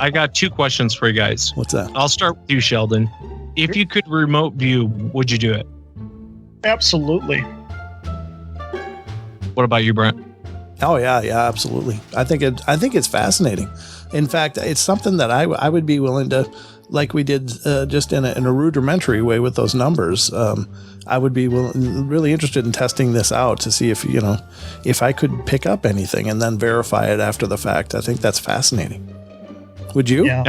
I got two questions for you guys. What's that? I'll start with you, Sheldon. If you could remote view, would you do it? Absolutely. What about you, Brent? Oh yeah, absolutely. I think it's fascinating. In fact, it's something that I would be willing to, like we did just in a rudimentary way with those numbers. I would be really interested in testing this out to see if I could pick up anything and then verify it after the fact. I think that's fascinating. Would you? Yeah.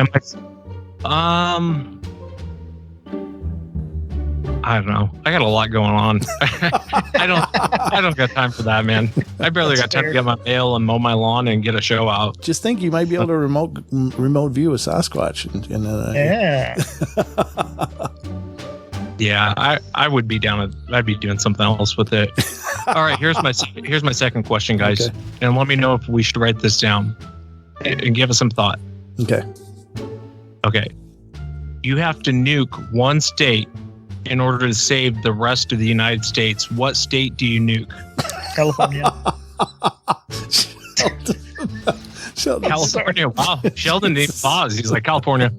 I don't know. I got a lot going on. I don't got time for that, man. I barely got time to get my mail and mow my lawn and get a show out. Just think, you might be able to remote view a Sasquatch. Yeah, I would be down. I'd be doing something else with it. All right, here's my second question, guys, okay. And let me know if we should write this down and give us some thought. Okay. You have to nuke one state in order to save the rest of the United States. What state do you nuke? California. Sheldon. California. Wow. Sheldon didn't pause. He's like, California.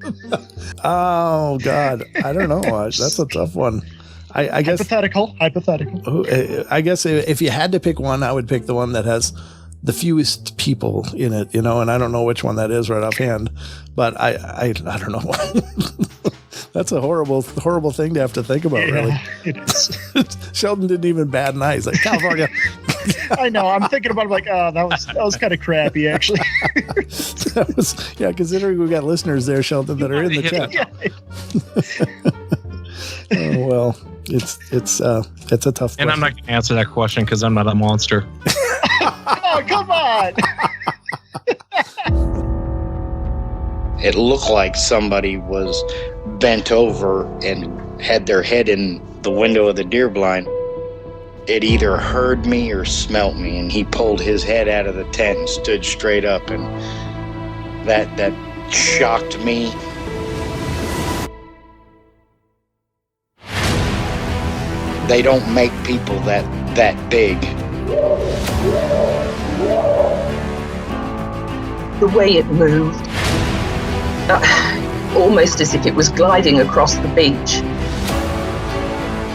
Oh, God. I don't know. That's a tough one. I guess. Hypothetical. I guess if you had to pick one, I would pick the one that has the fewest people in it, and I don't know which one that is right offhand, but I don't know. That's a horrible thing to have to think about, really. It is. Sheldon didn't even bat an eye. He's like, California. I know. I'm thinking about it like, oh, that was kind of crappy, actually. Considering we've got listeners there, Sheldon, that are in the chat. Oh, well, it's a tough question. And I'm not going to answer that question because I'm not a monster. Oh, come on. It looked like somebody was bent over and had their head in the window of the deer blind. It either heard me or smelt me, and he pulled his head out of the tent and stood straight up, and that shocked me. They don't make people that big. The way it moved, almost as if it was gliding across the beach.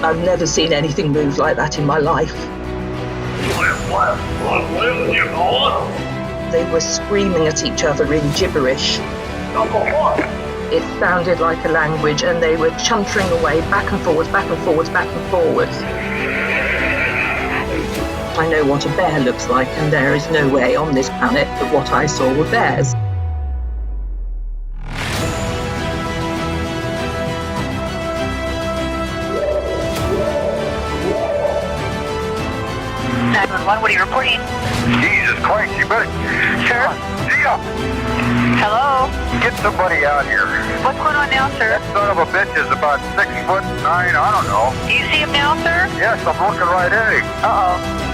I've never seen anything move like that in my life. They were screaming at each other in gibberish. It sounded like a language, and they were chuntering away back and forwards, back and forwards, back and forwards. I know what a bear looks like, and there is no way on this planet that what I saw were bears. 911, what are you reporting? Jesus Christ, you better... Sir? Gia! Hello? Get somebody out here. What's going on now, sir? That son of a bitch is about 6'9", I don't know. Do you see him now, sir? Yes, I'm looking right at him. Uh-oh.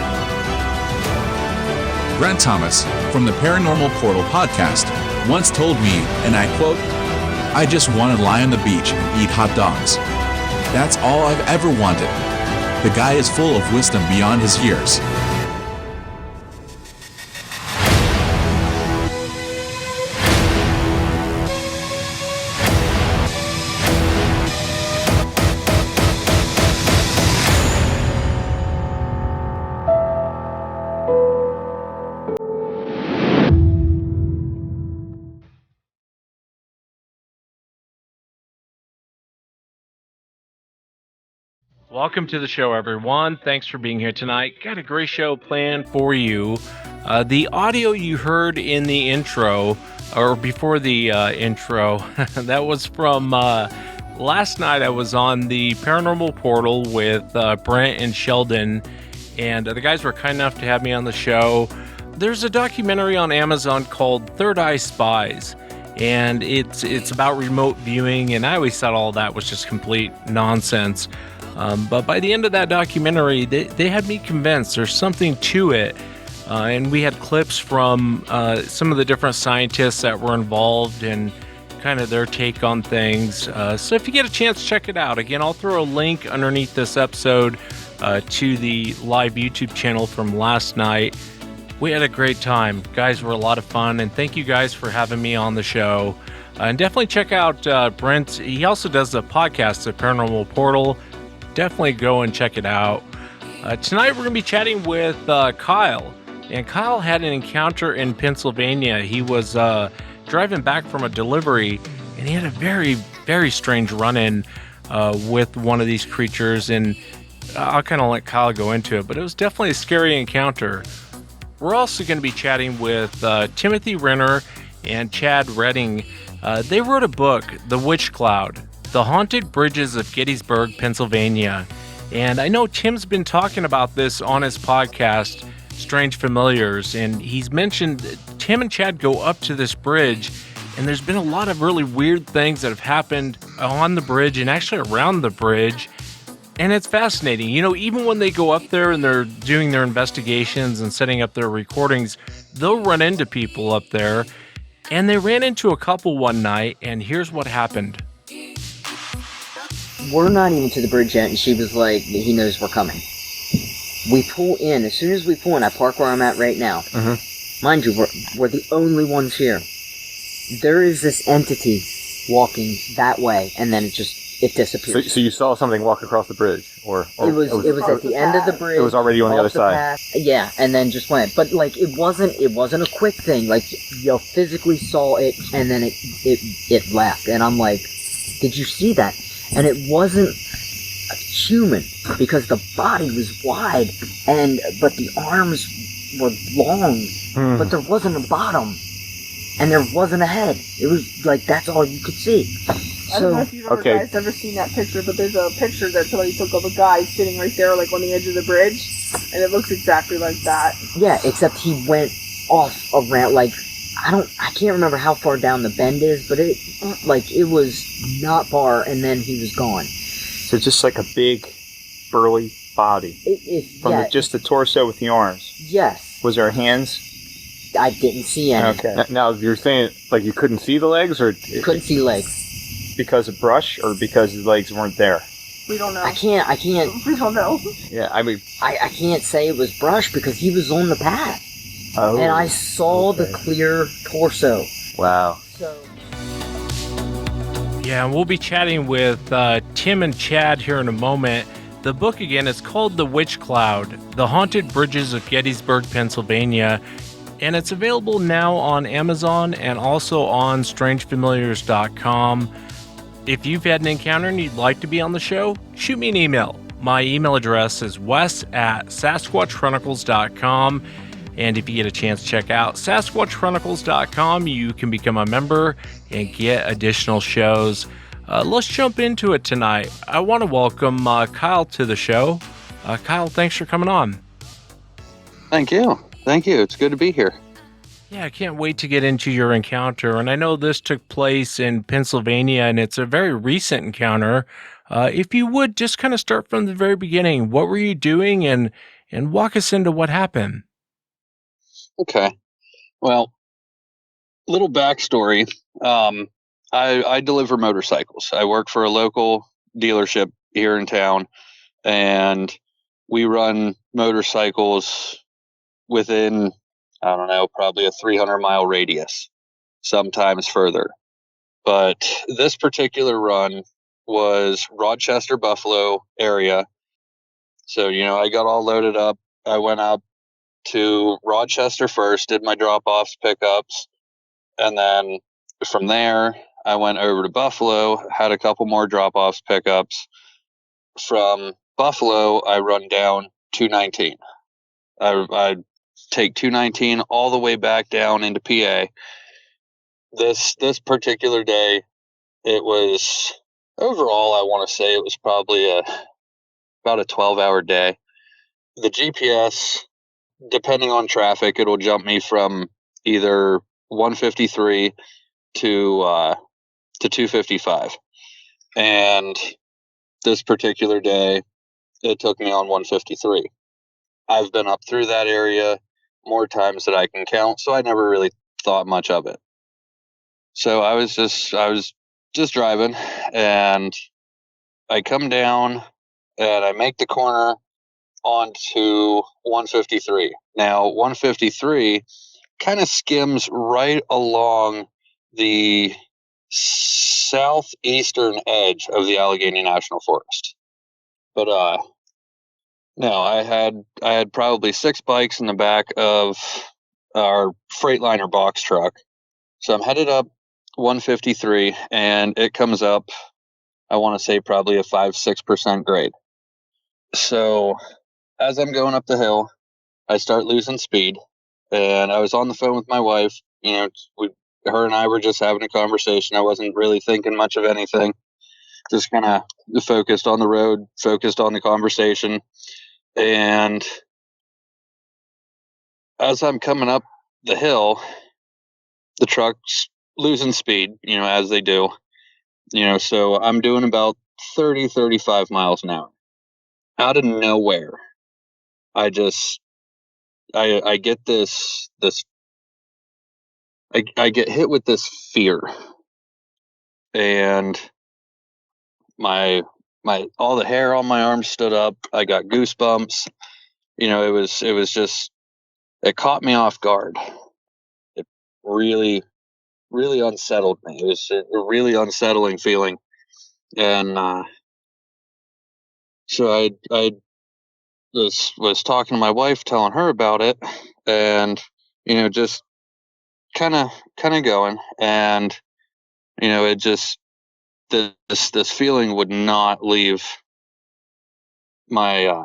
Brent Thomas from the Paranormal Portal podcast once told me, and I quote, "I just want to lie on the beach and eat hot dogs. That's all I've ever wanted." The guy is full of wisdom beyond his years. Welcome to the show, everyone. Thanks for being here tonight. Got a great show planned for you. The audio you heard in the intro, or before the intro, that was from last night. I was on the Paranormal Portal with Brent and Sheldon, and the guys were kind enough to have me on the show. There's a documentary on Amazon called Third Eye Spies, and it's about remote viewing, and I always thought all that was just complete nonsense. But by the end of that documentary, they had me convinced there's something to it. And we had clips from some of the different scientists that were involved and kind of their take on things. So if you get a chance, check it out. Again, I'll throw a link underneath this episode to the live YouTube channel from last night. We had a great time. Guys were a lot of fun, and thank you guys for having me on the show. And definitely check out Brent. He also does a podcast, The Paranormal Portal. Definitely go and check it out. Tonight we're going to be chatting with Kyle. And Kyle had an encounter in Pennsylvania. He was driving back from a delivery, and he had a very, very strange run-in with one of these creatures. And I'll kind of let Kyle go into it, but it was definitely a scary encounter. We're also going to be chatting with Timothy Renner and Chad Redding. They wrote a book, The Witch Cloud, The Haunted Bridges of Gettysburg, Pennsylvania. And I know Tim's been talking about this on his podcast, Strange Familiars, and he's mentioned Tim and Chad go up to this bridge, and there's been a lot of really weird things that have happened on the bridge and actually around the bridge. And it's fascinating. You know, even when they go up there and they're doing their investigations and setting up their recordings, they'll run into people up there. And they ran into a couple one night, and here's what happened. We're not even to the bridge yet, and she was like, he knows we're coming. We pull in. As soon as we pull in, I park where I'm at right now. Mm-hmm. Mind you, we're the only ones here. There is this entity walking that way, and then it disappears. So you saw something walk across the bridge, or it was at the end of the bridge. It was already on the other side. Path. Yeah, and then just went. But like it wasn't a quick thing. Like you physically saw it, and then it left. And I'm like, did you see that? And it wasn't human because the body was wide, but the arms were long, but there wasn't a bottom, and there wasn't a head. It was like that's all you could see. I don't know if you've guys ever seen that picture, but there's a picture that somebody took of a guy sitting right there, like on the edge of the bridge, and it looks exactly like that. Yeah, except he went off around, like, I can't remember how far down the bend is, but it was not far, and then he was gone. So just like a big, burly body. Just the torso with the arms. Yes. Was there hands? I didn't see any. Okay. Now you're saying, like, you couldn't see the legs, or? Couldn't see legs. Because of brush, or because his legs weren't there? We don't know. I can't. We don't know. Yeah, I mean... I can't say it was brush because he was on the path. Oh. And I saw the clear torso. Wow. So... Yeah, and we'll be chatting with Tim and Chad here in a moment. The book, again, is called The Witch Cloud, The Haunted Bridges of Gettysburg, Pennsylvania. And it's available now on Amazon and also on strangefamiliars.com. If you've had an encounter and you'd like to be on the show, shoot me an email. My email address is wes@sasquatchchronicles.com. And if you get a chance to check out sasquatchchronicles.com, you can become a member and get additional shows. Let's jump into it tonight. I want to welcome Kyle to the show. Kyle, thanks for coming on. Thank you. It's good to be here. Yeah, I can't wait to get into your encounter. And I know this took place in Pennsylvania, and it's a very recent encounter. If you would just kind of start from the very beginning, what were you doing, and walk us into what happened? Okay. Well, little backstory. I deliver motorcycles. I work for a local dealership here in town, and we run motorcycles within, I don't know, probably a 300-mile radius, sometimes further. But this particular run was Rochester, Buffalo area. So, I got all loaded up. I went up to Rochester first, did my drop-offs, pickups, and then from there, I went over to Buffalo, had a couple more drop-offs, pickups. From Buffalo, I run down 219. I take 219 all the way back down into PA. This particular day, it was overall, I want to say it was probably about a 12-hour day. The GPS, depending on traffic, it'll jump me from either 153 to 255. And this particular day, it took me on 153. I've been up through that area more times than I can count, so I never really thought much of it. So I was just driving, and I come down and I make the corner onto 153. Now, 153 kind of skims right along the southeastern edge of the Allegheny National Forest. But no, I had probably 6 bikes in the back of our Freightliner box truck. So I'm headed up 153, and it comes up, I want to say probably a 5-6% grade. So as I'm going up the hill, I start losing speed, and I was on the phone with my wife. You know, her and I were just having a conversation. I wasn't really thinking much of anything. Just kind of focused on the road, focused on the conversation. And as I'm coming up the hill, the truck's losing speed, you know, as they do. You know, so I'm doing about 30, 35 miles an hour. Out of nowhere, I get I get hit with this fear, and my all the hair on my arms stood up. I got goosebumps. You know, it was just, it caught me off guard. It really, really unsettled me. It was a really unsettling feeling. And so I was talking to my wife, telling her about it, and you know, just kind of going, and you know, it just, this feeling would not leave my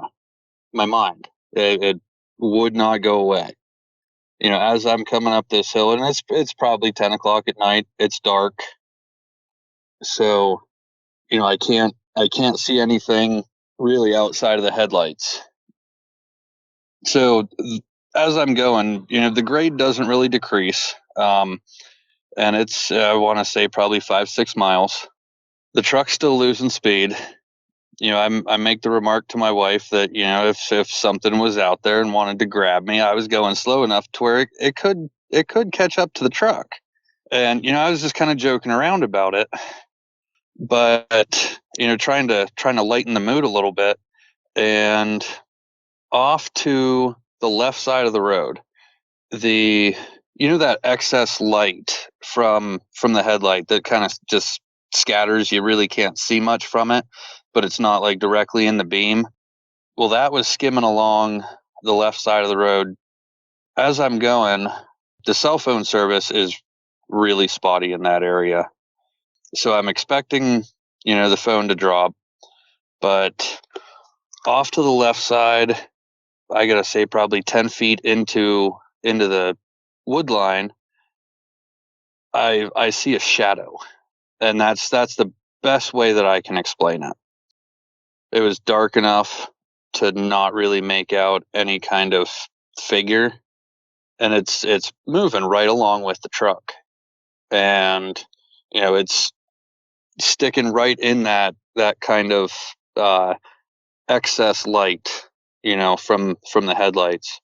my mind. It would not go away. You know, as I'm coming up this hill, and it's probably 10 o'clock at night. It's dark, so you know, I can't see anything really outside of the headlights. So as I'm going, you know, the grade doesn't really decrease, and it's I want to say probably 5-6 miles. The truck's still losing speed. You know, I make the remark to my wife that, you know, if something was out there and wanted to grab me, I was going slow enough to where it could catch up to the truck. And you know, I was just kind of joking around about it, but you know, trying to lighten the mood a little bit. And off to the left side of the road, you know, that excess light from the headlight that kind of just scatters, you really can't see much from it, but it's not like directly in the beam. Well, that was skimming along the left side of the road. As I'm going, the cell phone service is really spotty in that area. So I'm expecting, you know, the phone to drop, but off to the left side, I gotta say probably 10 feet into the wood line, I see a shadow, and that's the best way that I can explain it. It was dark enough to not really make out any kind of figure, and it's moving right along with the truck, and you know, it's sticking right in that kind of excess light, you know, from the headlights.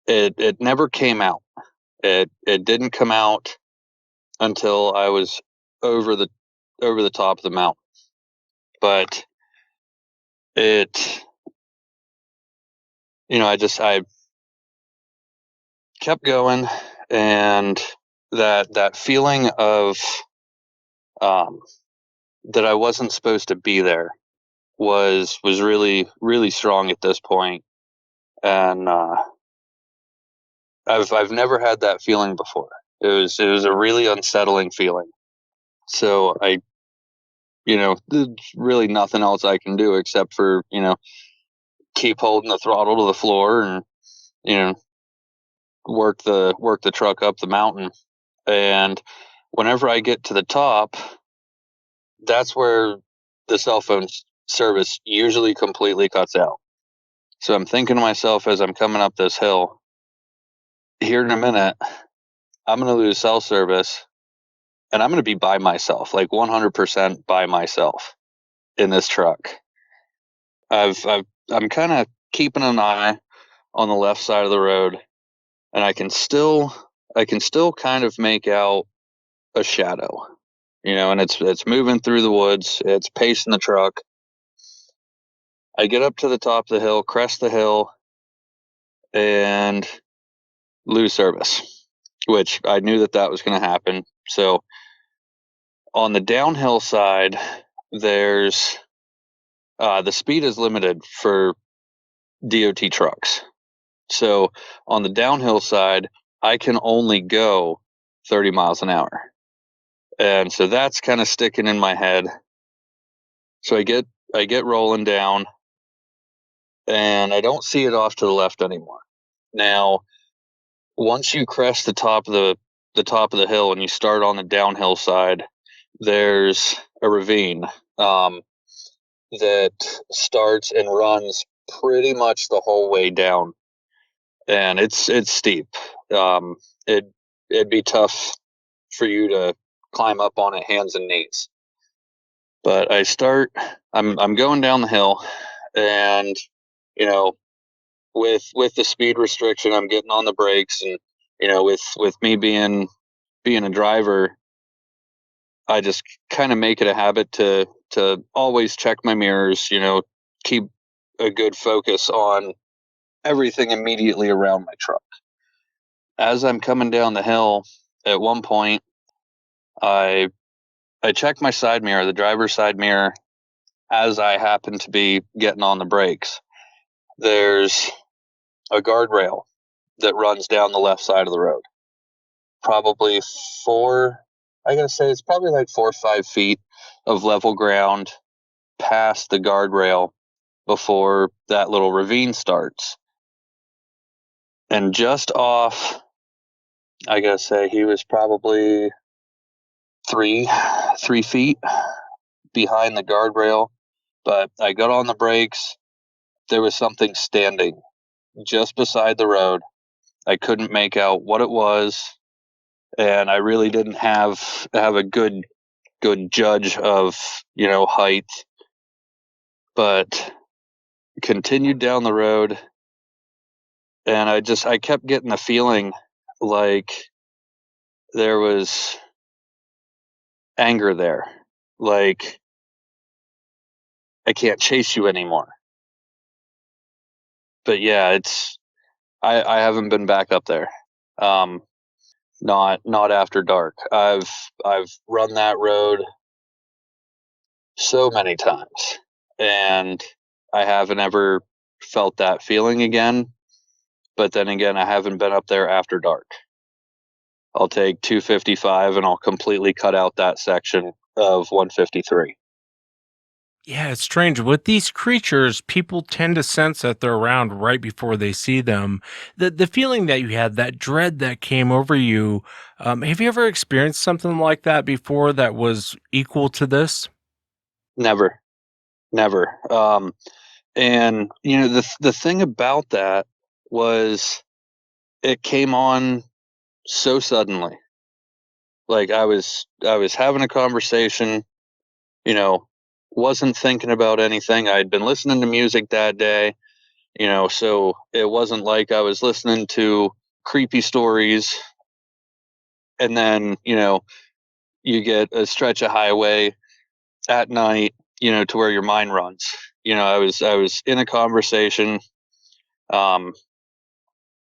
It never came out. It didn't come out until I was over the top of the mountain. But it, you know, I kept going, and that feeling of that I wasn't supposed to be there was really, really strong at this point. And I've never had that feeling before. It was a really unsettling feeling. So you know, there's really nothing else I can do except for, you know, keep holding the throttle to the floor and, you know, work the truck up the mountain. And whenever I get to the top, that's where the cell phone service usually completely cuts out. So I'm thinking to myself as I'm coming up this hill, here in a minute, I'm going to lose cell service, and I'm going to be by myself, like 100% by myself in this truck. I'm kind of keeping an eye on the left side of the road, and I can still kind of make out a shadow, you know, and it's moving through the woods. It's pacing the truck. I get up to the top of the hill, crest the hill, and lose service, which I knew that was going to happen. So on the downhill side, there's the speed is limited for DOT trucks. So on the downhill side, I can only go 30 miles an hour. And so that's kind of sticking in my head. So I get rolling down, and I don't see it off to the left anymore. Now, once you crest the top of the hill and you start on the downhill side, there's a ravine that starts and runs pretty much the whole way down, and it's steep. It'd be tough for you to climb up on it hands and knees. But I'm going down the hill, and with the speed restriction, I'm getting on the brakes, and with me being a driver, I just kind of make it a habit to always check my mirrors, keep a good focus on everything immediately around my truck. As I'm coming down the hill, at one point, I check my side mirror, the driver's side mirror, as I happen to be getting on the brakes. There's a guardrail that runs down the left side of the road. Probably it's probably like 4 or 5 feet of level ground past the guardrail before that little ravine starts. And just off, I gotta say, he was probably 3 feet behind the guardrail. But I got on the brakes. There was something standing just beside the road. I couldn't make out what it was, and I really didn't have a good judge of height. But continued down the road, and I kept getting the feeling like there was anger there, like I can't chase you anymore. But yeah, I haven't been back up there. Not after dark. I've run that road so many times, and I haven't ever felt that feeling again. But then again, I haven't been up there after dark. I'll take 255 and I'll completely cut out that section of 153. Yeah, it's strange. With these creatures, people tend to sense that they're around right before they see them. The feeling that you had, that dread that came over you, have you ever experienced something like that before that was equal to this? Never. And the thing about that was it came on so suddenly. Like I was having a conversation, wasn't thinking about anything. I'd been listening to music that day, so it wasn't like I was listening to creepy stories, and then, you get a stretch of highway at night, to where your mind runs. I was in a conversation.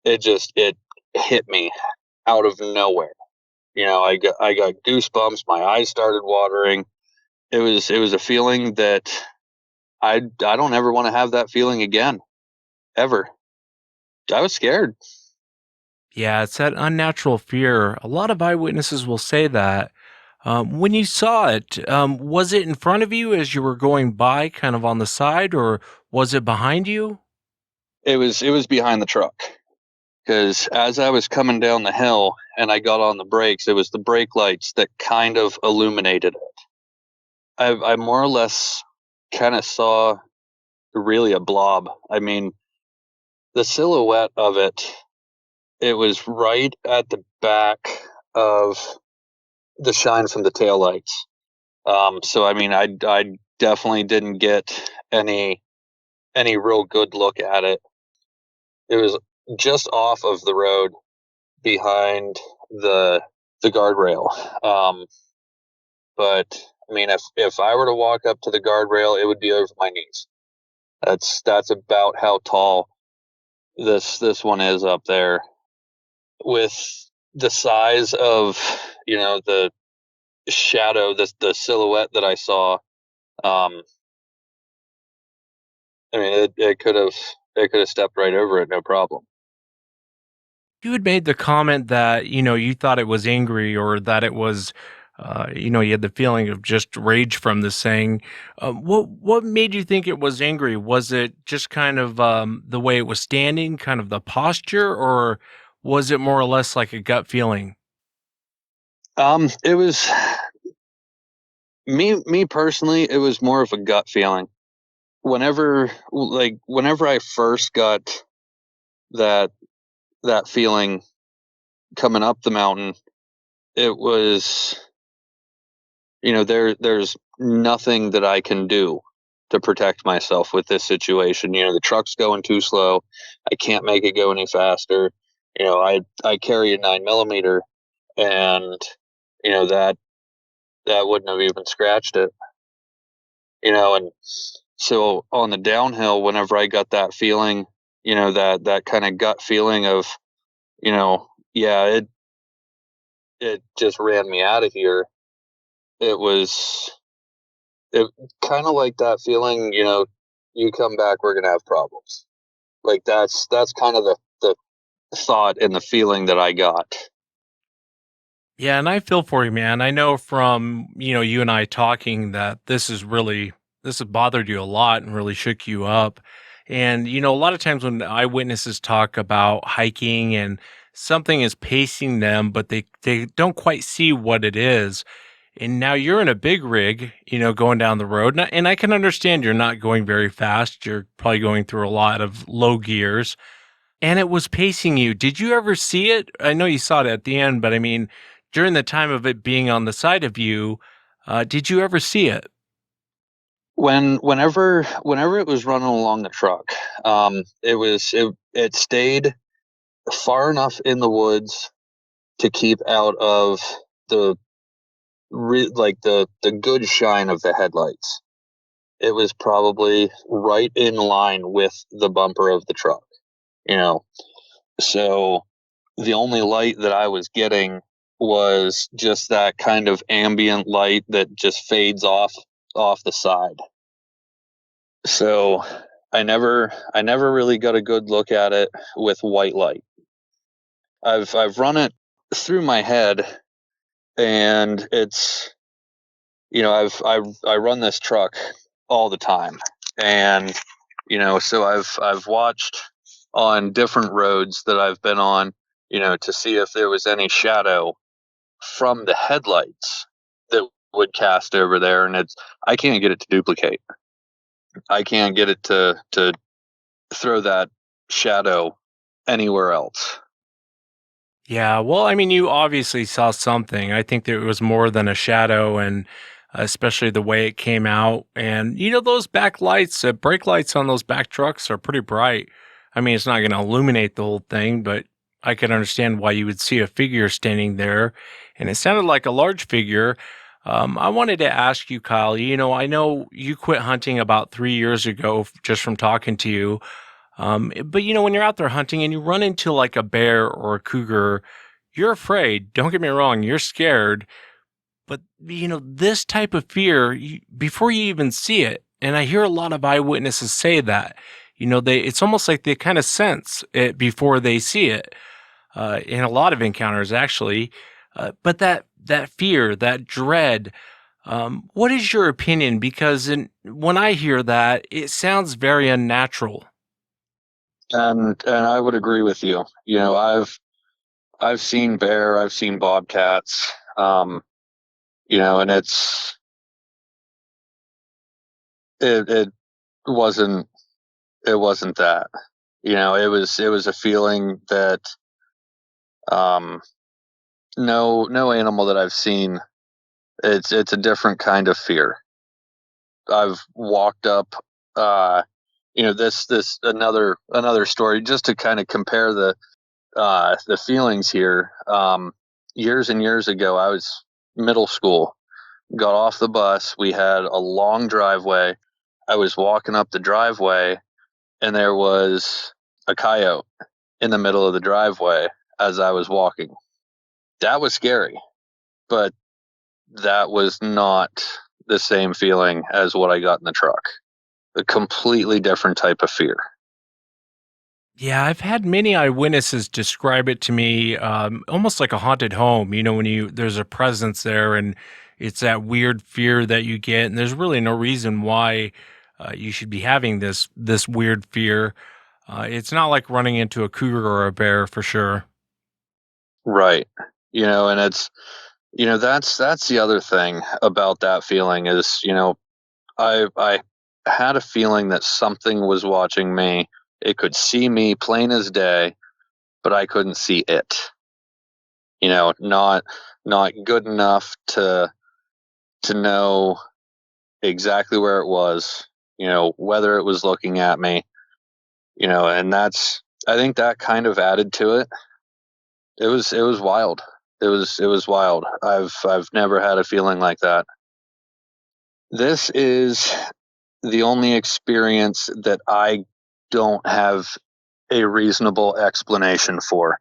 It hit me out of nowhere. I got goosebumps. My eyes started watering. It was a feeling that I don't ever want to have that feeling again, ever. I was scared. Yeah, it's that unnatural fear. A lot of eyewitnesses will say that. When you saw it, was it in front of you as you were going by, kind of on the side, or was it behind you? It was behind the truck, because as I was coming down the hill and I got on the brakes, it was the brake lights that kind of illuminated it. I more or less kind of saw really a blob. I mean, the silhouette of it was right at the back of the shine from the taillights. So I mean, I definitely didn't get any real good look at it. It was just off of the road behind the guardrail. But I mean, if I were to walk up to the guardrail, it would be over my knees. That's about how tall this one is up there. With the size of, the shadow, the silhouette that I saw, I mean, it could have stepped right over it, no problem. You had made the comment that, you thought it was angry or that it was, you had the feeling of just rage from this thing. What made you think it was angry? Was it just kind of the way it was standing, kind of the posture, or was it more or less like a gut feeling? It was me personally. It was more of a gut feeling. Whenever I first got that feeling coming up the mountain, it was, there's nothing that I can do to protect myself with this situation. The truck's going too slow. I can't make it go any faster. I carry a 9mm, and that wouldn't have even scratched it. And so on the downhill, whenever I got that feeling, that kind of gut feeling of, yeah, it just ran me out of here. It was kind of like that feeling, you come back, we're gonna have problems. Like that's kind of the thought and the feeling that I got. Yeah, and I feel for you, man. I know from, you and I talking that this has bothered you a lot and really shook you up. And, a lot of times when eyewitnesses talk about hiking and something is pacing them, but they don't quite see what it is. And now you're in a big rig, going down the road. And I can understand you're not going very fast. You're probably going through a lot of low gears and it was pacing you. Did you ever see it? I know you saw it at the end, but I mean, during the time of it being on the side of you, did you ever see it? Whenever it was running along the truck, it stayed far enough in the woods to keep out of the the good shine of the headlights. It was probably right in line with the bumper of the truck, so the only light that I was getting was just that kind of ambient light that just fades off the side. So I never really got a good look at it with white light. I've run it through my head, and it's, I run this truck all the time, and so I've watched on different roads that I've been on, to see if there was any shadow from the headlights that would cast over there, and I can't get it to duplicate. I can't get it to throw that shadow anywhere else. Yeah, well, I mean, you obviously saw something. I think that it was more than a shadow, and especially the way it came out. And those back lights, brake lights on those back trucks are pretty bright. I mean, it's not going to illuminate the whole thing, but I can understand why you would see a figure standing there, and it sounded like a large figure. I wanted to ask you, Kyle. I know you quit hunting about 3 years ago, just from talking to you. But when you're out there hunting and you run into like a bear or a cougar, you're afraid. Don't get me wrong, you're scared. But this type of fear, before you even see it, and I hear a lot of eyewitnesses say that, it's almost like they kind of sense it before they see it. In a lot of encounters, actually. But that fear, that dread. What is your opinion? Because when I hear that, it sounds very unnatural. And I would agree with you. I've seen bear, I've seen bobcats, and it wasn't that. It was a feeling that no animal that I've seen, it's a different kind of fear. I've walked up, this another story, just to kind of compare the feelings here. Years and years ago, I was middle school, got off the bus. We had a long driveway. I was walking up the driveway and there was a coyote in the middle of the driveway as I was walking. That was scary, but that was not the same feeling as what I got in the truck. A completely different type of fear. Yeah, I've had many eyewitnesses describe it to me, almost like a haunted home. You know, when there's a presence there, and it's that weird fear that you get, and there's really no reason why you should be having this weird fear. It's not like running into a cougar or a bear for sure. Right. And it's that's the other thing about that feeling is, I had a feeling that something was watching me. It could see me plain as day, but I couldn't see it. Not good enough to know exactly where it was, whether it was looking at me, and I think that kind of added to it. It was wild. It was wild. I've never had a feeling like that. This is the only experience that I don't have a reasonable explanation for.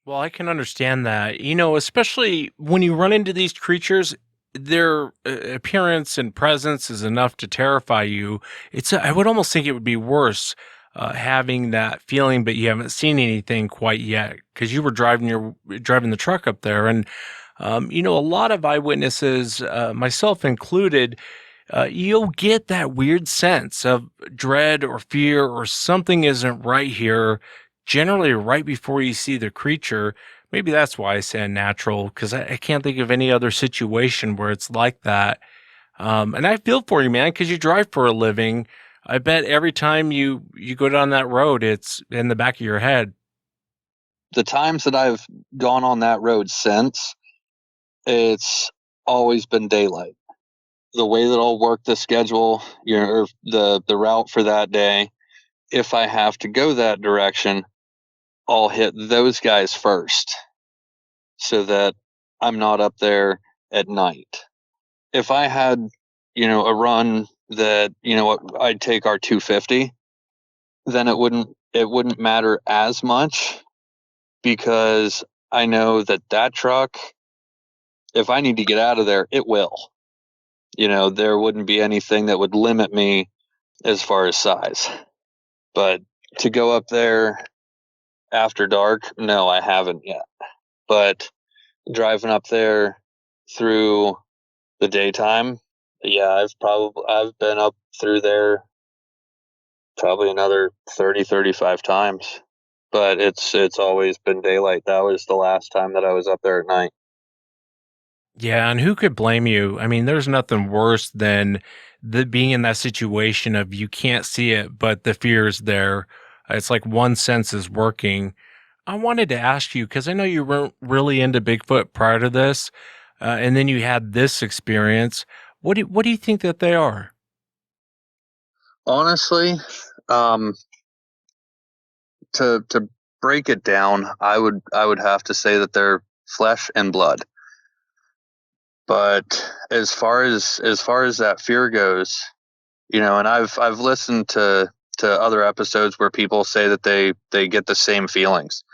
Well, I can understand that. Especially when you run into these creatures, their appearance and presence is enough to terrify you. I would almost think it would be worse having that feeling, but you haven't seen anything quite yet because you were driving the truck up there, and a lot of eyewitnesses, myself included, you'll get that weird sense of dread or fear or something isn't right here, generally right before you see the creature. Maybe that's why I say unnatural, because I can't think of any other situation where it's like that. And I feel for you, man, because you drive for a living. I bet every time you go down that road, it's in the back of your head. The times that I've gone on that road since, it's always been daylight. The way that I'll work the schedule, or the route for that day, if I have to go that direction, I'll hit those guys first so that I'm not up there at night. If I had, a run that, I'd take our 250, then it wouldn't matter as much, because I know that truck, if I need to get out of there, it will. There wouldn't be anything that would limit me as far as size. But to go up there after dark, no, I haven't yet. But driving up there through the daytime, yeah, I've been up through there probably another 35 times. But it's always been daylight. That was the last time that I was up there at night. Yeah, and who could blame you? I mean, there's nothing worse than being in that situation of you can't see it, but the fear is there. It's like one sense is working. I wanted to ask you because I know you weren't really into Bigfoot prior to this, and then you had this experience. What do you think that they are? Honestly, to break it down, I would have to say that they're flesh and blood. But as far as that fear goes, and I've listened to other episodes where people say that they get the same feelings.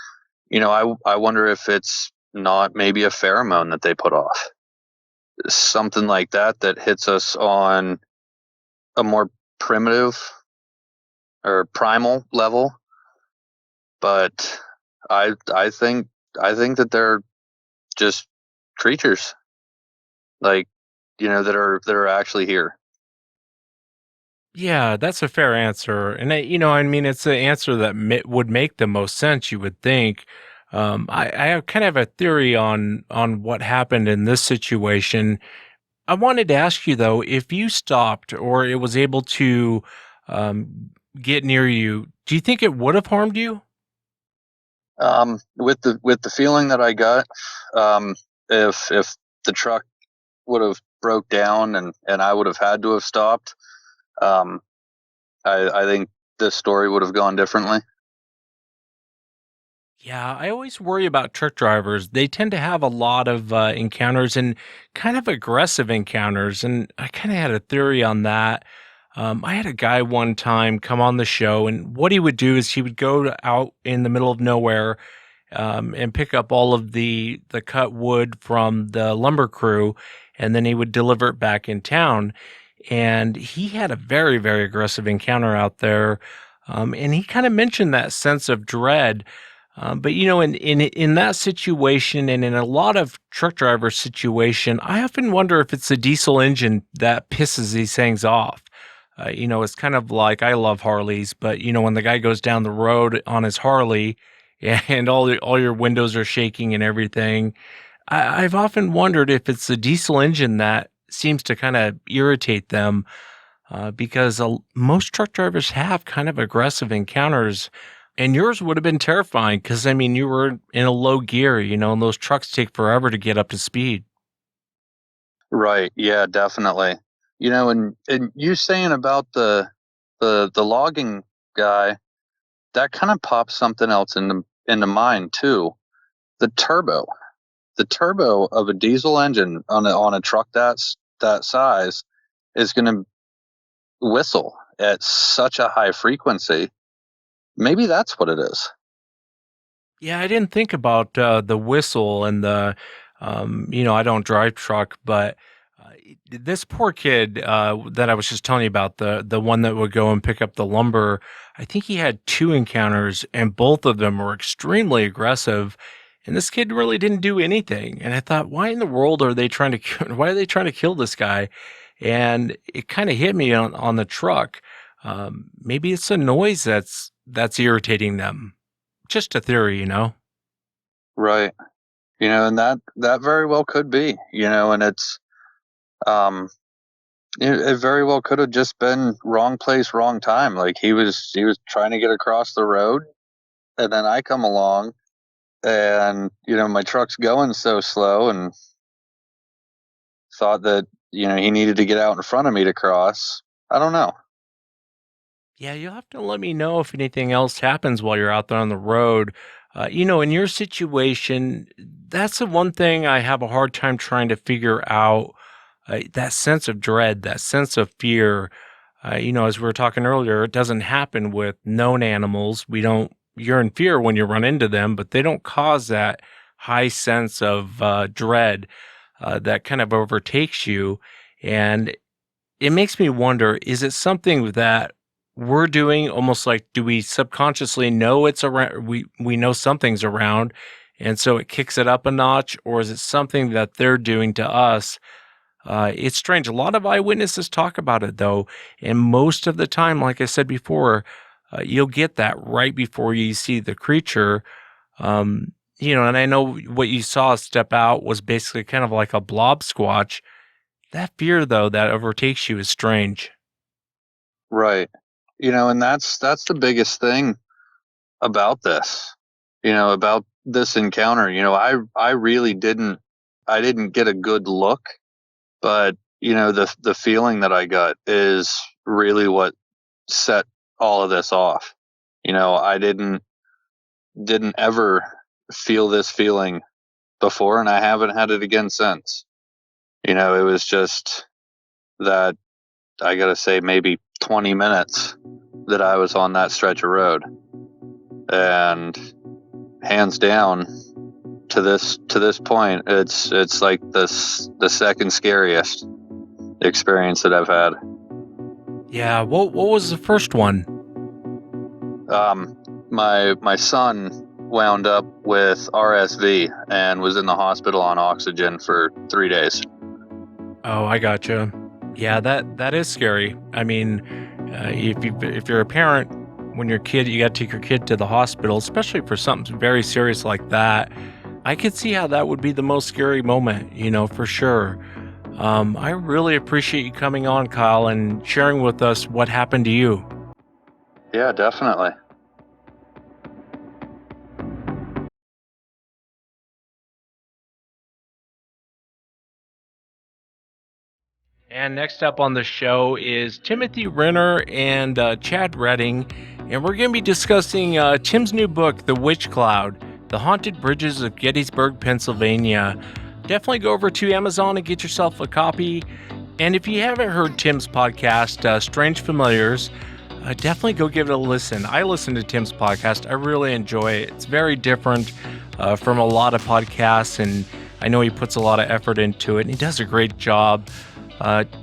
I wonder if it's not maybe a pheromone that they put off, something like that hits us on a more primitive or primal level. But I think that they're just creatures, like, that are actually here. Yeah, that's a fair answer, and I mean, it's an answer that would make the most sense. You would think. I have kind of a theory on what happened in this situation. I wanted to ask you though, if you stopped or it was able to get near you, do you think it would have harmed you? With the feeling that I got, if the truck would have broke down and I would have had to have stopped, um, I think this story would have gone differently. Yeah, I always worry about truck drivers. They tend to have a lot of encounters and kind of aggressive encounters. And I kind of had a theory on that. I had a guy one time come on the show, and what he would do is he would out in the middle of nowhere and pick up all of the cut wood from the lumber crew, and then he would deliver it back in town. And he had a very, very aggressive encounter out there. And he kind of mentioned that sense of dread. But in that situation, and in a lot of truck driver situation, I often wonder if it's the diesel engine that pisses these things off. It's kind of like, I love Harleys, but when the guy goes down the road on his Harley and all your windows are shaking and everything, I've often wondered if it's the diesel engine that seems to kind of irritate them, because most truck drivers have kind of aggressive encounters. And yours would have been terrifying because, I mean, you were in a low gear, and those trucks take forever to get up to speed. Right. Yeah, definitely. And you saying about the logging guy, that kind of pops something else into mind too. The turbo. The turbo of a diesel engine on a truck that size is going to whistle at such a high frequency. Maybe that's what it is. Yeah, I didn't think about the whistle and I don't drive truck, but this poor kid that I was just telling you about, the one that would go and pick up the lumber, I think he had two encounters, and both of them were extremely aggressive. And this kid really didn't do anything. And I thought, why in the world are they trying to? Why are they trying to kill this guy? And it kind of hit me on the truck. Maybe it's the noise that's irritating them. Just a theory. Right. And that very well could be, and it's, it very well could have just been wrong place, wrong time. Like he was trying to get across the road, and then I come along, and my truck's going so slow, and thought that he needed to get out in front of me to cross. I don't know. Yeah, you'll have to let me know if anything else happens while you're out there on the road. In your situation, that's the one thing I have a hard time trying to figure out, that sense of dread, that sense of fear. As we were talking earlier, it doesn't happen with known animals. You're in fear when you run into them, but they don't cause that high sense of dread that kind of overtakes you. And it makes me wonder, is it something that we're doing, almost like, do we subconsciously know it's around? We know something's around, and so it kicks it up a notch, or is it something that they're doing to us? It's strange. A lot of eyewitnesses talk about it, though, and most of the time, like I said before, you'll get that right before you see the creature. And I know what you saw step out was basically kind of like a blob squatch. That fear, though, that overtakes you is strange. Right. And that's the biggest thing about this, about this encounter. I really didn't get a good look, but the feeling that I got is really what set all of this off. I didn't ever feel this feeling before, and I haven't had it again since. It was just that, I gotta say, maybe 20 minutes that I was on that stretch of road, and hands down, to this point, it's like the second scariest experience that I've had. Yeah, what was the first one? My son wound up with RSV and was in the hospital on oxygen for 3 days. Oh, I gotcha. Yeah, that is scary. I mean, if you're a parent, when you're a kid, you got to take your kid to the hospital, especially for something very serious like that. I could see how that would be the most scary moment, for sure. I really appreciate you coming on, Kyle, and sharing with us what happened to you. Yeah, definitely. And next up on the show is Timothy Renner and Chad Redding, and we're going to be discussing Tim's new book, The Witch Cloud. The Haunted Bridges of Gettysburg, Pennsylvania. Definitely go over to Amazon and get yourself a copy. And if you haven't heard Tim's podcast, Strange Familiars, definitely go give it a listen. I listen to Tim's podcast. I really enjoy it. It's very different from a lot of podcasts, and I know he puts a lot of effort into it, and he does a great job.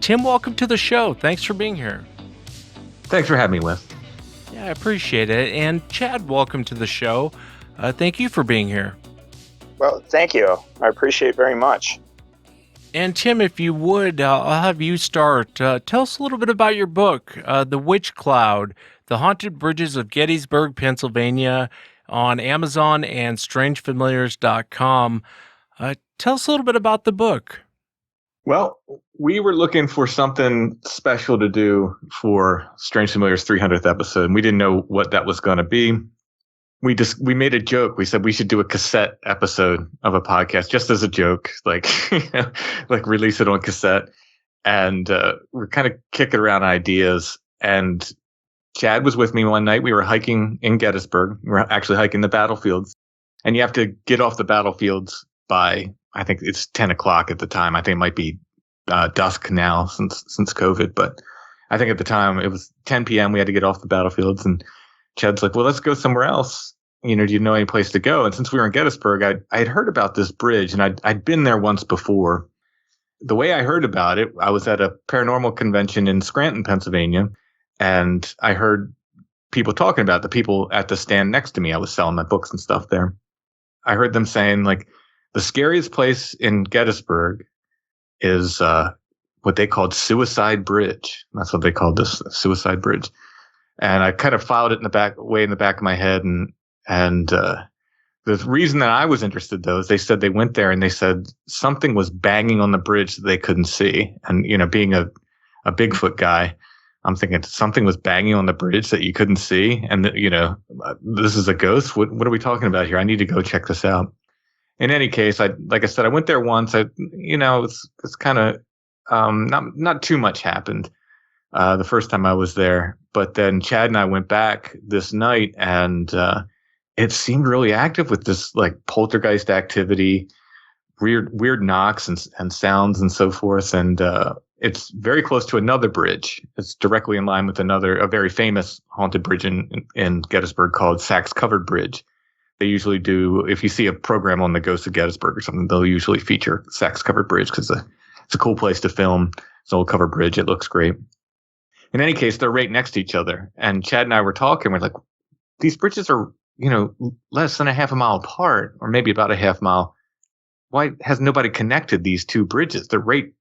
Tim, welcome to the show. Thanks for being here. Thanks for having me, Wes. Yeah, I appreciate it. And Chad, welcome to the show. Thank you for being here. Well, thank you. I appreciate it very much. And Tim, if you would, I'll have you start. Tell us a little bit about your book, The Witch Cloud, The Haunted Bridges of Gettysburg, Pennsylvania, on Amazon and strangefamiliars.com. Tell us a little bit about the book. Well, we were looking for something special to do for Strange Familiars' 300th episode, and we didn't know what that was going to be. We made a joke. We said we should do a cassette episode of a podcast just as a joke, like like release it on cassette. And we're kind of kicking around ideas. And Chad was with me one night. We were hiking in Gettysburg. We were actually hiking the battlefields, and you have to get off the battlefields by, I think it's 10 o'clock at the time. I think it might be dusk now since COVID, but I think at the time it was 10 p.m. We had to get off the battlefields, and Chad's like, well, let's go somewhere else. Do you know any place to go? And since we were in Gettysburg, I had heard about this bridge, and I'd been there once before. The way I heard about it, I was at a paranormal convention in Scranton, Pennsylvania, and I heard people talking about it. The people at the stand next to me, I was selling my books and stuff there. I heard them saying, like, the scariest place in Gettysburg is what they called Suicide Bridge. That's what they called this, Suicide Bridge. And I kind of filed it in the back of my head. And the reason that I was interested, though, is they said they went there and they said something was banging on the bridge that they couldn't see. And, being a Bigfoot guy, I'm thinking something was banging on the bridge that you couldn't see. And, this is a ghost. What are we talking about here? I need to go check this out. In any case, like I said, I went there once. It's kind of not too much happened the first time I was there. But then Chad and I went back this night, and it seemed really active with this like poltergeist activity, weird knocks and sounds and so forth. And it's very close to another bridge. It's directly in line with a very famous haunted bridge in Gettysburg called Sachs Covered Bridge. They usually do, if you see a program on the Ghost of Gettysburg or something, they'll usually feature Sachs Covered Bridge because it's a cool place to film. It's an old covered bridge. It looks great. In any case, they're right next to each other. And Chad and I were talking. We're like, these bridges are, less than a half a mile apart, or maybe about a half mile. Why has nobody connected these two bridges? They're right,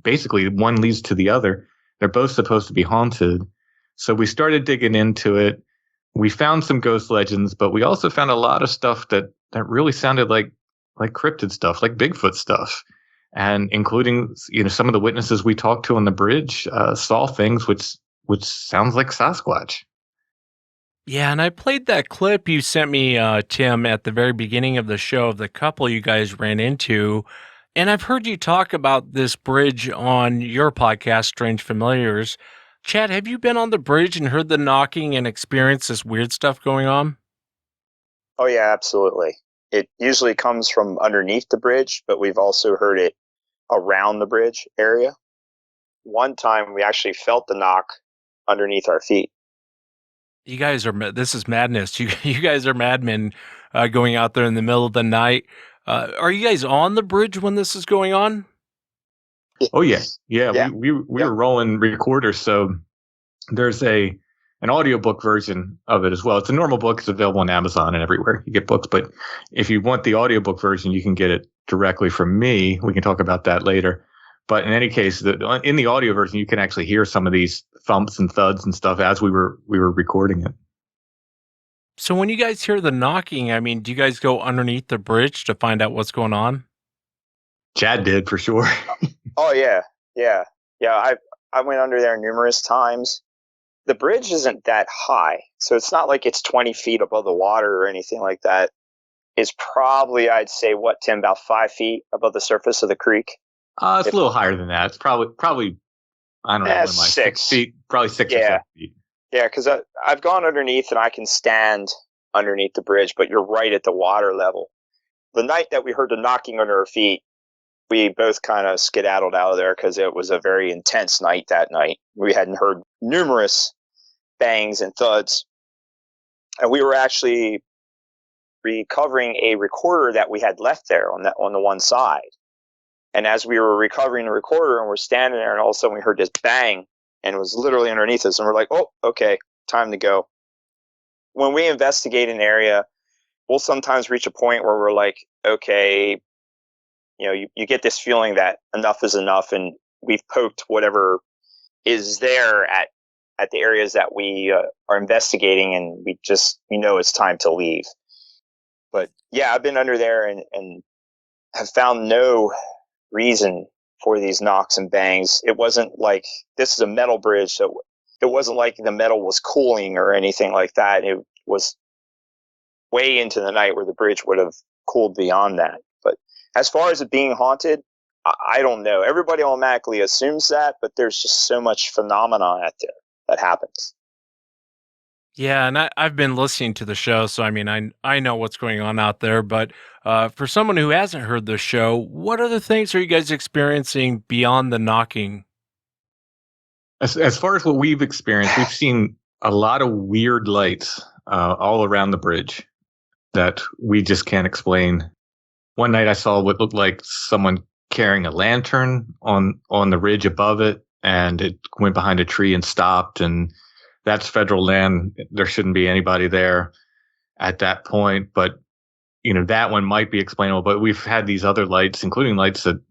basically one leads to the other. They're both supposed to be haunted. So we started digging into it. We found some ghost legends, but we also found a lot of stuff that really sounded like cryptid stuff, like Bigfoot stuff. And including, some of the witnesses we talked to on the bridge saw things which sounds like Sasquatch. Yeah, and I played that clip you sent me, Tim, at the very beginning of the show of the couple you guys ran into. And I've heard you talk about this bridge on your podcast, Strange Familiars. Chad, have you been on the bridge and heard the knocking and experienced this weird stuff going on? Oh, yeah, absolutely. It usually comes from underneath the bridge, but we've also heard it around the bridge area. One time we actually felt the knock underneath our feet. You guys this is madness. You guys are madmen going out there in the middle of the night. Are you guys on the bridge when this is going on? Oh, yeah. Yeah. We were rolling recorders. So there's an audiobook version of it as well. It's a normal book. It's available on Amazon and everywhere you get books. But if you want the audiobook version, you can get it directly from me. We can talk about that later. But in any case, in the audio version, you can actually hear some of these thumps and thuds and stuff as we were recording it. So when you guys hear the knocking, do you guys go underneath the bridge to find out what's going on? Chad did, for sure. Oh, yeah. Yeah. I went under there numerous times. The bridge isn't that high, so it's not like it's 20 feet above the water or anything like that. It's probably, I'd say, Tim, about 5 feet above the surface of the creek. It's a little higher than that. It's probably I don't know, what am I, 6 feet, probably 6 or 7 feet. Yeah, because I've gone underneath and I can stand underneath the bridge, but you're right at the water level. The night that we heard the knocking under our feet, we both kind of skedaddled out of there because it was a very intense night that night. We hadn't heard numerous bangs and thuds. And we were actually recovering a recorder that we had left there on the one side. And as we were recovering the recorder and we're standing there, and all of a sudden we heard this bang, and it was literally underneath us. And we're like, oh, okay, time to go. When we investigate an area, we'll sometimes reach a point where we're like, okay, you get this feeling that enough is enough, and we've poked whatever is there at the areas that we are investigating, and we know it's time to leave. But yeah, I've been under there and have found no reason for these knocks and bangs. It wasn't like, this is a metal bridge, so it wasn't like the metal was cooling or anything like that. It was way into the night where the bridge would have cooled beyond that. But as far as it being haunted, I don't know. Everybody automatically assumes that, but there's just so much phenomenon out there that happens. Yeah, and I've been listening to the show, so I mean, I know what's going on out there. But for someone who hasn't heard the show, what other things are you guys experiencing beyond the knocking? As far as what we've experienced, we've seen a lot of weird lights all around the bridge that we just can't explain. One night I saw what looked like someone carrying a lantern on the ridge above it, and it went behind a tree and stopped, and that's federal land. There shouldn't be anybody there at that point, but that one might be explainable. But we've had these other lights, including lights that,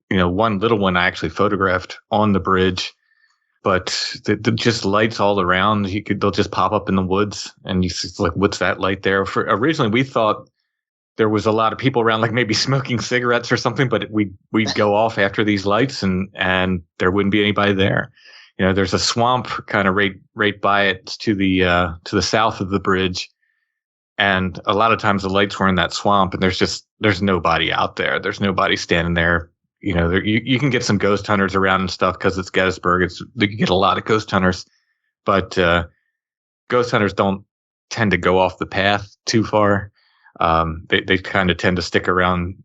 one little one I actually photographed on the bridge, but just lights all around. They'll just pop up in the woods, and it's like, what's that light there? Originally, we thought there was a lot of people around, like maybe smoking cigarettes or something, but we'd go off after these lights, and there wouldn't be anybody there. There's a swamp kind of right by it to the south of the bridge, and a lot of times the lights were in that swamp, and there's nobody out there. There's nobody standing there. You can get some ghost hunters around and stuff because it's Gettysburg. You get a lot of ghost hunters, but ghost hunters don't tend to go off the path too far. They kind of tend to stick around,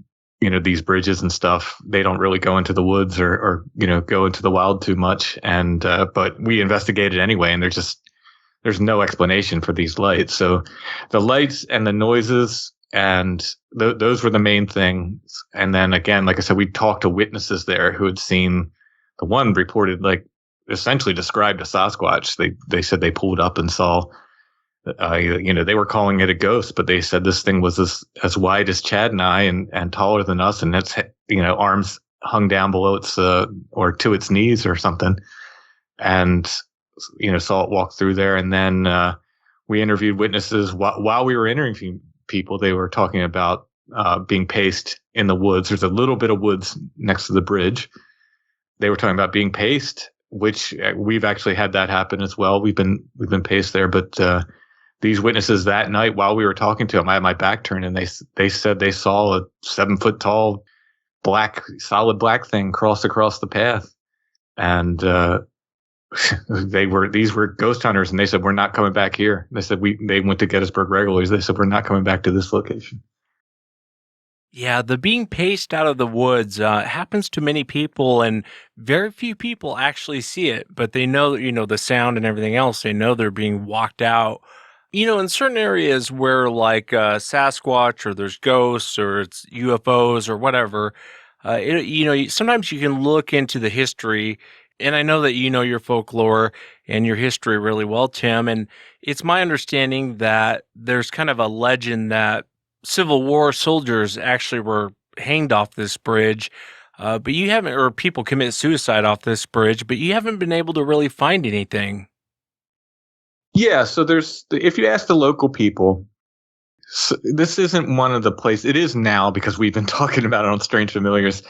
these bridges and stuff. They don't really go into the woods or go into the wild too much. And but we investigated anyway, and there's no explanation for these lights. So the lights and the noises, and those were the main things. And then again, like I said, we talked to witnesses there who had seen, the one reported, like, essentially described a Sasquatch. They said they pulled up and saw, they were calling it a ghost, but they said this thing was as wide as Chad and I, and taller than us, and its arms hung down below its or to its knees or something, and saw it walk through there. And then we interviewed witnesses while we were interviewing people. They were talking about being paced in the woods. There's a little bit of woods next to the bridge. They were talking about being paced, which we've actually had that happen as well. We've been paced there, but these witnesses that night, while we were talking to them, I had my back turned, and they said they saw a 7 foot tall solid black thing cross across the path. And these were ghost hunters, and they said, we're not coming back here. They said they went to Gettysburg regularly. They said, we're not coming back to this location. Yeah, the being paced out of the woods happens to many people, and very few people actually see it, but they know, the sound and everything else. They know they're being walked out. In certain areas where, like, Sasquatch, or there's ghosts, or it's UFOs or whatever, sometimes you can look into the history. And I know that you know your folklore and your history really well, Tim. And it's my understanding that there's kind of a legend that Civil War soldiers actually were hanged off this bridge, but you haven't, or people commit suicide off this bridge, but you haven't been able to really find anything. Yeah, so if you ask the local people, this isn't one of the places. It is now, because we've been talking about it on Strange Familiars,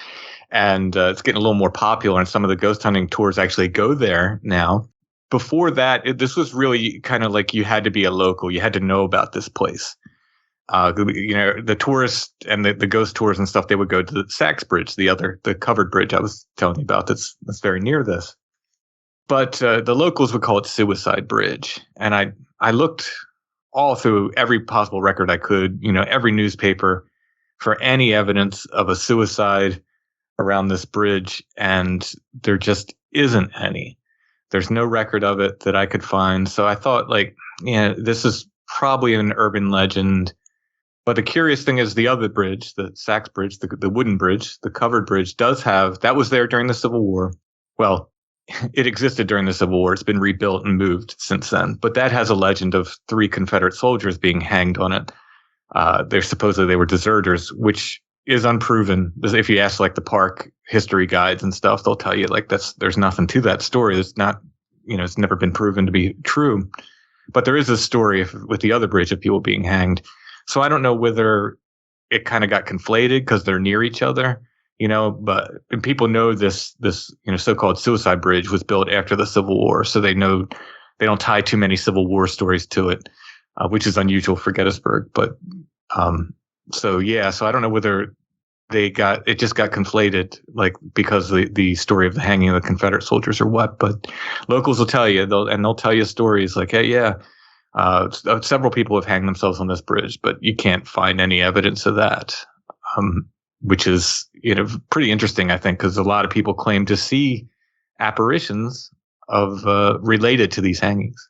and it's getting a little more popular, and some of the ghost hunting tours actually go there now. Before that, this was really kind of like you had to be a local. You had to know about this place. The tourists and the ghost tours and stuff, they would go to the Sax Bridge, the covered bridge I was telling you about. That's very near this. But the locals would call it Suicide Bridge. And I looked all through every possible record I could, every newspaper for any evidence of a suicide around this bridge, and there just isn't any. There's no record of it that I could find. So I thought, this is probably an urban legend. But the curious thing is the other bridge, the Sachs Bridge, the wooden bridge, the covered bridge, that was there during the Civil War. Well, it existed during the Civil War. It's been rebuilt and moved since then. But that has a legend of 3 Confederate soldiers being hanged on it. They were deserters, which is unproven. If you ask the park history guides and stuff, they'll tell you there's nothing to that story. It's not, it's never been proven to be true. But there is a story with the other bridge of people being hanged. So I don't know whether it kind of got conflated because they're near each other, but people know this so-called suicide bridge was built after the Civil War. So they know they don't tie too many Civil War stories to it, which is unusual for Gettysburg. But so I don't know whether it just got conflated, because the story of the hanging of the Confederate soldiers or what. But locals will tell you, they'll tell you stories hey, yeah. Several people have hanged themselves on this bridge, but you can't find any evidence of that, which is pretty interesting, I think, because a lot of people claim to see apparitions of related to these hangings.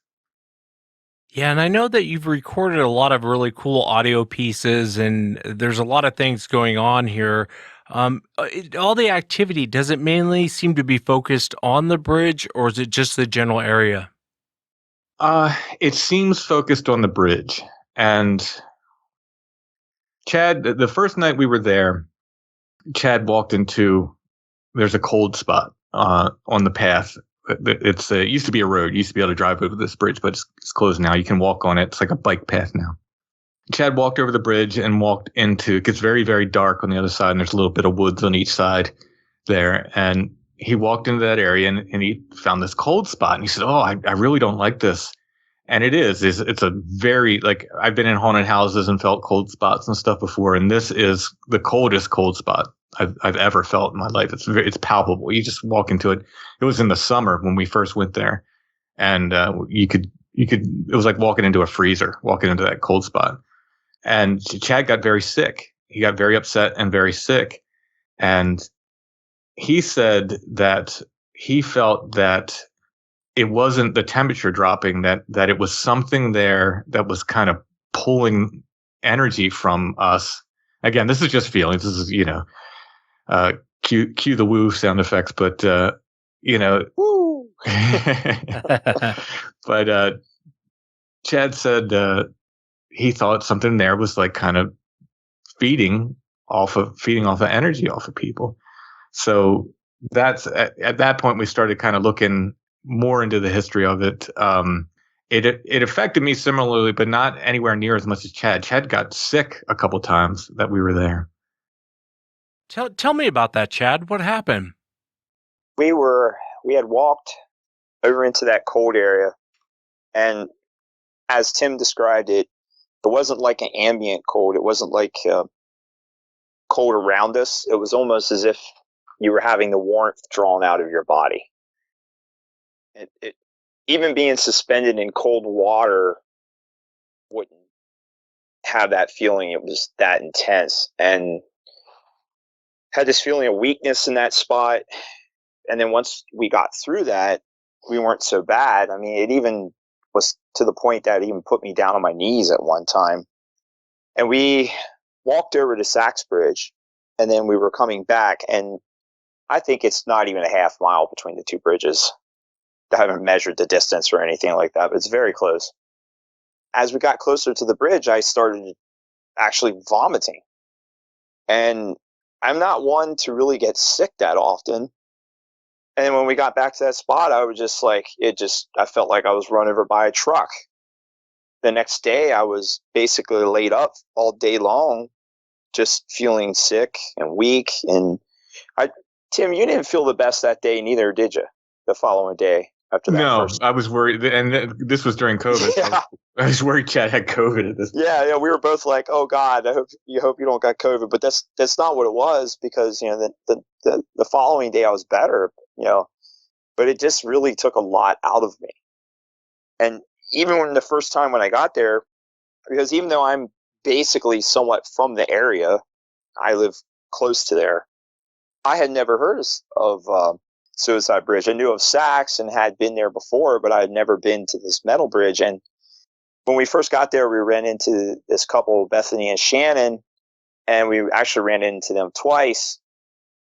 Yeah, and I know that you've recorded a lot of really cool audio pieces, and there's a lot of things going on here. All the activity, does it mainly seem to be focused on the bridge, or is it just the general area? It seems focused on the bridge. And Chad, the first night we were there, Chad walked there's a cold spot on the path. It used to be a road. You used to be able to drive over this bridge, but it's closed now. You can walk on it. It's like a bike path now. Chad walked over the bridge and it gets very, very dark on the other side, and there's a little bit of woods on each side there. And he walked into that area and he found this cold spot, and he said, "Oh, I really don't like this." And it's a very, I've been in haunted houses and felt cold spots and stuff before, and this is the coldest cold spot I've ever felt in my life. It's palpable. You just walk into it. It was in the summer when we first went there, and it was like walking into a freezer, walking into that cold spot. And Chad got very sick. He got very upset and very sick, and he said that he felt that it wasn't the temperature dropping, that it was something there that was kind of pulling energy from us. Again, this is just feelings. This is, cue the woo sound effects, but, woo. But Chad said he thought something there was kind of feeding off of energy off of people. So that's at that point we started kind of looking more into the history of it. It affected me similarly, but not anywhere near as much as Chad. Chad got sick a couple times that we were there. Tell me about that, Chad. What happened? We had walked over into that cold area, and as Tim described it, it wasn't like an ambient cold. It wasn't like cold around us. It was almost as if you were having the warmth drawn out of your body. It even being suspended in cold water wouldn't have that feeling. It was that intense, and had this feeling of weakness in that spot. And then once we got through that, we weren't so bad. I mean, it even was to the point that it even put me down on my knees at one time. And we walked over to Sachs Bridge, and then we were coming back, and I think it's not even a half mile between the two bridges. I haven't measured the distance or anything like that, but it's very close. As we got closer to the bridge, I started actually vomiting. And I'm not one to really get sick that often. And when we got back to that spot, I was just I felt like I was run over by a truck. The next day, I was basically laid up all day long, just feeling sick and weak. And Tim, you didn't feel the best that day, neither did you, the following day after that? No, I was worried. And this was during COVID. Yeah. I was worried Chad had COVID at this point. Yeah, we were both like, "Oh God, I hope you don't got COVID." But that's not what it was, because the following day I was better, but it just really took a lot out of me. And even when the first time when I got there, because even though I'm basically somewhat from the area, I live close to there, I had never heard of Suicide Bridge. I knew of Sax and had been there before, but I had never been to this metal bridge. And when we first got there, we ran into this couple, Bethany and Shannon, and we actually ran into them twice.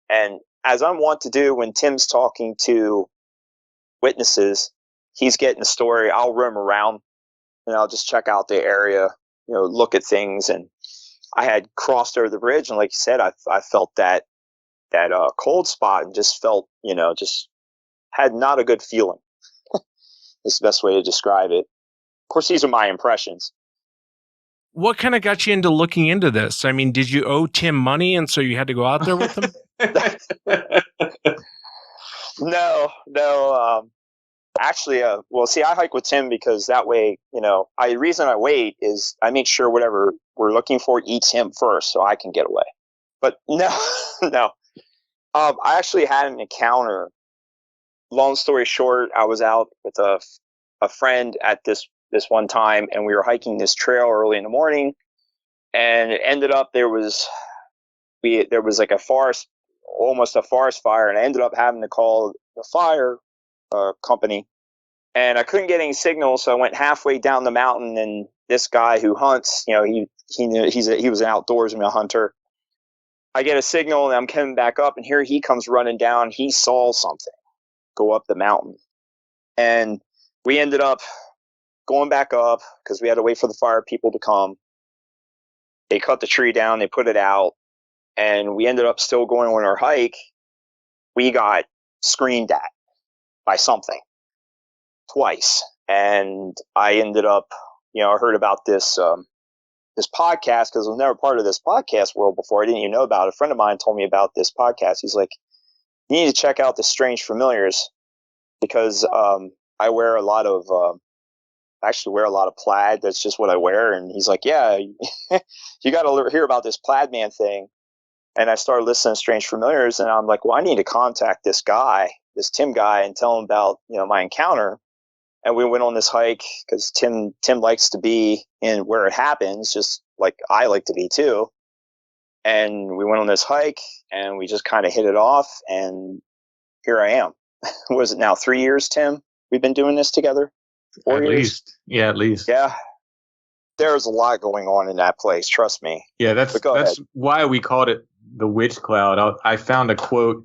And as I'm wont to do when Tim's talking to witnesses, he's getting the story. I'll roam around and I'll just check out the area, look at things. And I had crossed over the bridge, and like you said, I felt that cold spot and just felt, just had not a good feeling. Is the best way to describe it. Of course, these are my impressions. What kind of got you into looking into this? I mean, did you owe Tim money and so you had to go out there with him? No. Actually, well, see, I hike with Tim because that way, the reason I wait is I make sure whatever we're looking for eats him first so I can get away. But no. I actually had an encounter. Long story short, I was out with a friend at this one time, and we were hiking this trail early in the morning, and it ended up there was like a forest, almost a forest fire, and I ended up having to call the fire company, and I couldn't get any signal, so I went halfway down the mountain, and this guy who hunts, he was an outdoorsman, a hunter. I get a signal, and I'm coming back up, and here he comes running down. He saw something go up the mountain, and we ended up going back up because we had to wait for the fire people to come. They cut the tree down, they put it out, and we ended up still going on our hike. We got screamed at by something twice, and I ended up, I heard about this this podcast because I was never part of this podcast world before. I didn't even know about it. A friend of mine told me about this podcast. He's like, you need to check out the Strange Familiars because I wear a lot of plaid. That's just what I wear. And he's like, yeah, you got to hear about this plaid man thing. And I started listening to Strange Familiars, and I'm like, well, I need to contact this guy, this Tim guy, and tell him about, my encounter. And we went on this hike because Tim likes to be in where it happens, just like I like to be too. And we went on this hike, and we just kind of hit it off, and here I am. Was it now 3 years, Tim? We've been doing this together? 4 years? Least. Yeah, at least. Yeah. There's a lot going on in that place, trust me. Yeah, that's why we called it the Witch Cloud. I found a quote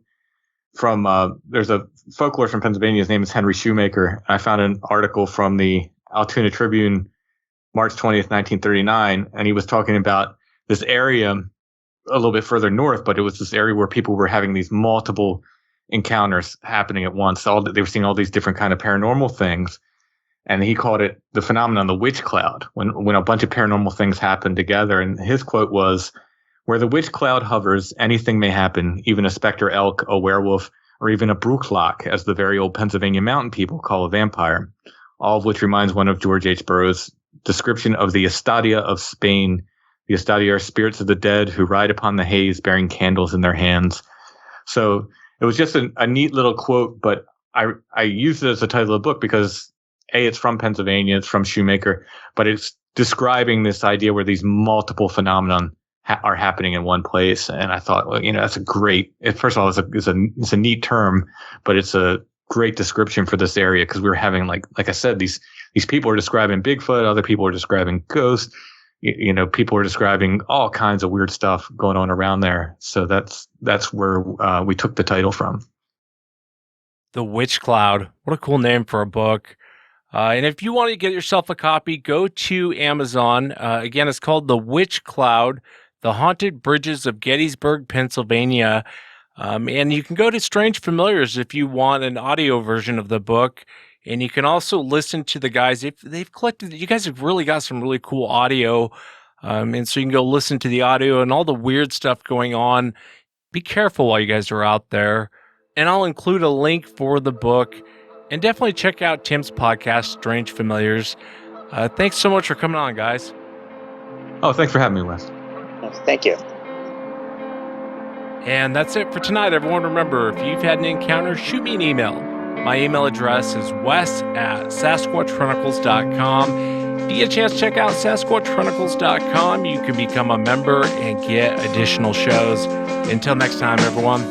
from, there's a folklore from Pennsylvania. His name is Henry Shoemaker. I found an article from the Altoona Tribune, March 20th, 1939, and he was talking about this area a little bit further north, but it was this area where people were having these multiple encounters happening at once. They were seeing all these different kind of paranormal things. And he called it the phenomenon, the witch cloud, when a bunch of paranormal things happen together. And his quote was, where the witch cloud hovers, anything may happen, even a specter elk, a werewolf, or even a brooklock, as the very old Pennsylvania mountain people call a vampire. All of which reminds one of George H. Burroughs' description of the Estadia of Spain. The Estadia are spirits of the dead who ride upon the haze bearing candles in their hands. So it was just a neat little quote, but I used it as the title of the book because it's from Pennsylvania, it's from Shoemaker, but it's describing this idea where these multiple phenomenon are happening in one place. And I thought, well, that's a great, first of all, it's a neat term, but it's a great description for this area because we were having, like I said, these people are describing Bigfoot, other people are describing ghosts, people are describing all kinds of weird stuff going on around there. So that's where we took the title from. The Witch Cloud. What a cool name for a book. And if you want to get yourself a copy, go to Amazon. Again, it's called The Witch Cloud, The Haunted Bridges of Gettysburg, Pennsylvania. And you can go to Strange Familiars if you want an audio version of the book. And you can also listen to the guys. If they've collected, you guys have really got some really cool audio. And so you can go listen to the audio and all the weird stuff going on. Be careful while you guys are out there. And I'll include a link for the book. And definitely check out Tim's podcast, Strange Familiars. Thanks so much for coming on, guys. Oh, thanks for having me, Wes. Thank you. And that's it for tonight, everyone. Remember, if you've had an encounter, shoot me an email. My email address is wes@sasquatchchronicles.com. If you get a chance, check out SasquatchChronicles.com. You can become a member and get additional shows. Until next time, everyone.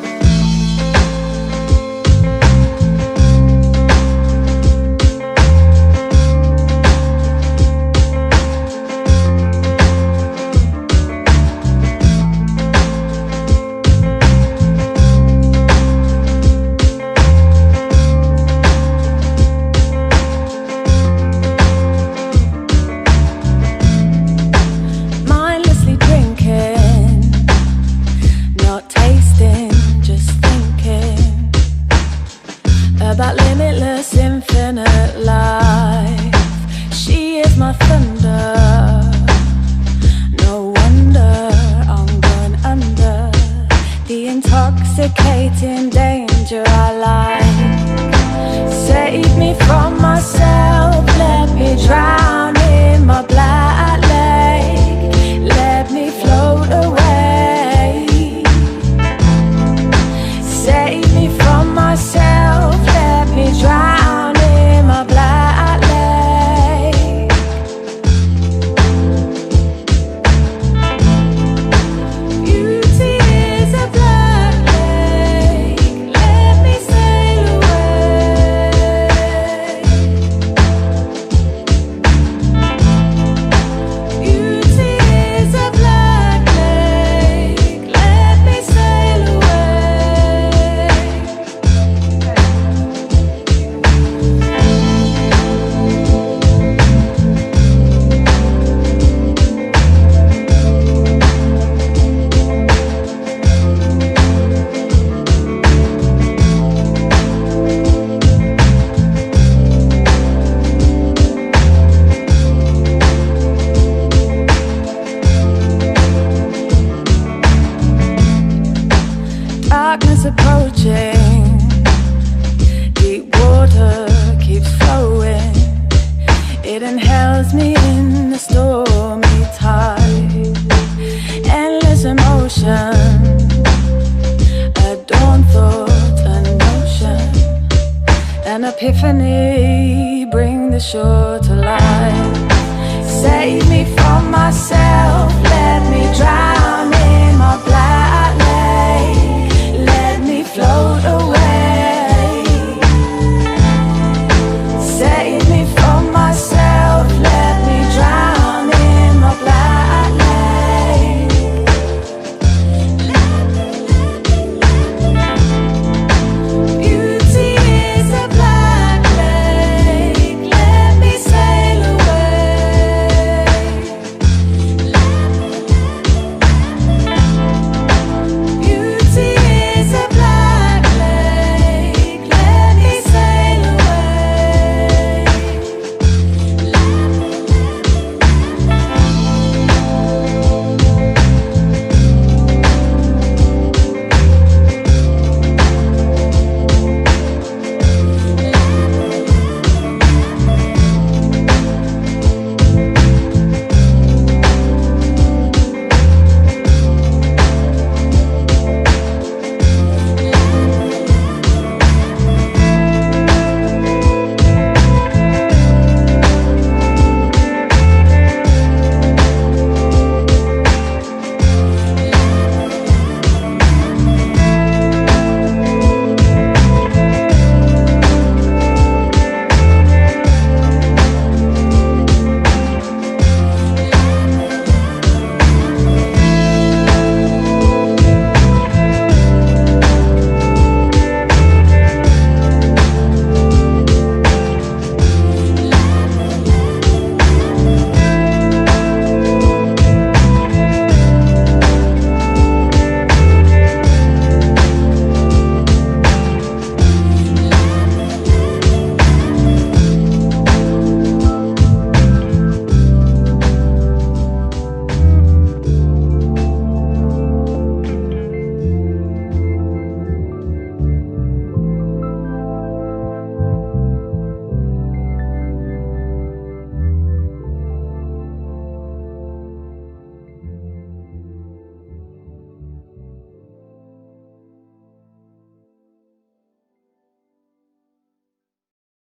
About limitless infinite life. She is my thunder. No wonder I'm going under the intoxicating danger I like. Save me from myself, let me drown in my black lake. Let me float away. Save me from myself, let me drown in my black lake. Beauty is a black lake, let me sail away. Beauty is a black lake, let me sail away. Darkness approaching, deep water keeps flowing. It inhales me in the stormy tide. Endless emotion, a dawn thought, a notion, an epiphany, bring the shore to life. Save me from myself, let me drown